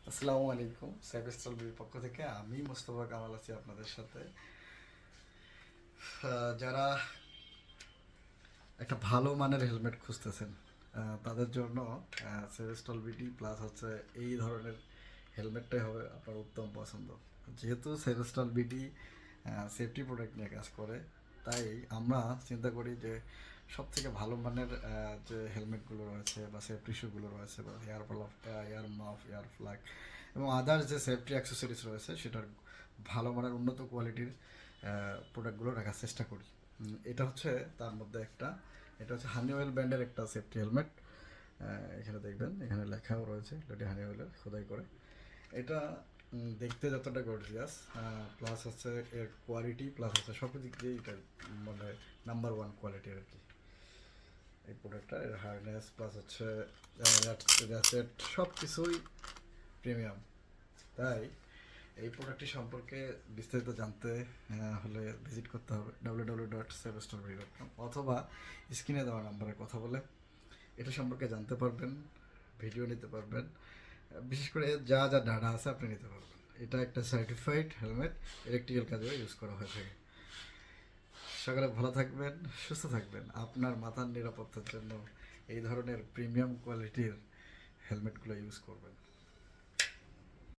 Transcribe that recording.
আসসালামু আলাইকুম। সাইফেস্টলবির পক্ষ থেকে আমি মোস্তফা কামাল আছি আপনাদের সাথে। যারা একটা ভালো মানের হেলমেট খুঁজতেছেন তাদের জন্য সেভেস্টল বিডি প্লাস হচ্ছে এই ধরনের হেলমেটটাই হবে আপনার উত্তম পছন্দ। যেহেতু সেভেস্টল বিডি সেফটি প্রোডাক্ট নিয়ে কাজ করে, তাই আমরা চিন্তা করি যে সব থেকে ভালো মানের যে হেলমেটগুলো রয়েছে বা সেফটি শুগুলো রয়েছে বা এয়ার মাফ, এয়ার ফ্ল্যাগ এবং আদার্স যে সেফটি অ্যাক্সেসরিজ রয়েছে সেটার ভালো মানের উন্নত কোয়ালিটির প্রোডাক্টগুলো রাখার চেষ্টা করি। এটা হচ্ছে তার মধ্যে একটা, এটা হচ্ছে হানিওয়েল ব্র্যান্ডের একটা সেফটি হেলমেট। এখানে দেখবেন, এখানে লেখাও রয়েছে লেডি হানিওয়েলের খোদাই করে। এটা দেখতে যতটা গর্জিয়াস, প্লাস হচ্ছে এর কোয়ালিটি, প্লাস হচ্ছে সব দিক দিয়ে এটা মানে নাম্বার ওয়ান কোয়ালিটি আর কি। এই প্রোডাক্টটা এর হার্ডনেস প্লাস হচ্ছে র্যাচেট সব কিছুই প্রিমিয়াম। তাই এই প্রোডাক্টটি সম্পর্কে বিস্তারিত জানতে হলে ভিজিট করতে হবে www.sevestorby.com অথবা স্ক্রিনে দেওয়া নাম্বারে কথা বলে এটা সম্পর্কে জানতে পারবেন, ভিডিও নিতে পারবেন। বিশেষ করে যা যা ডাটা আছে আপনি নিতে পারবেন। এটা একটা সার্টিফাইড হেলমেট, ইলেকট্রিক্যাল কাজেও ইউজ করা হয়ে থাকে। সকালে ভালো থাকবেন, সুস্থ থাকবেন। আপনার মাথার নিরাপত্তার জন্য এই ধরনের প্রিমিয়াম কোয়ালিটির হেলমেটগুলো ইউজ করবেন।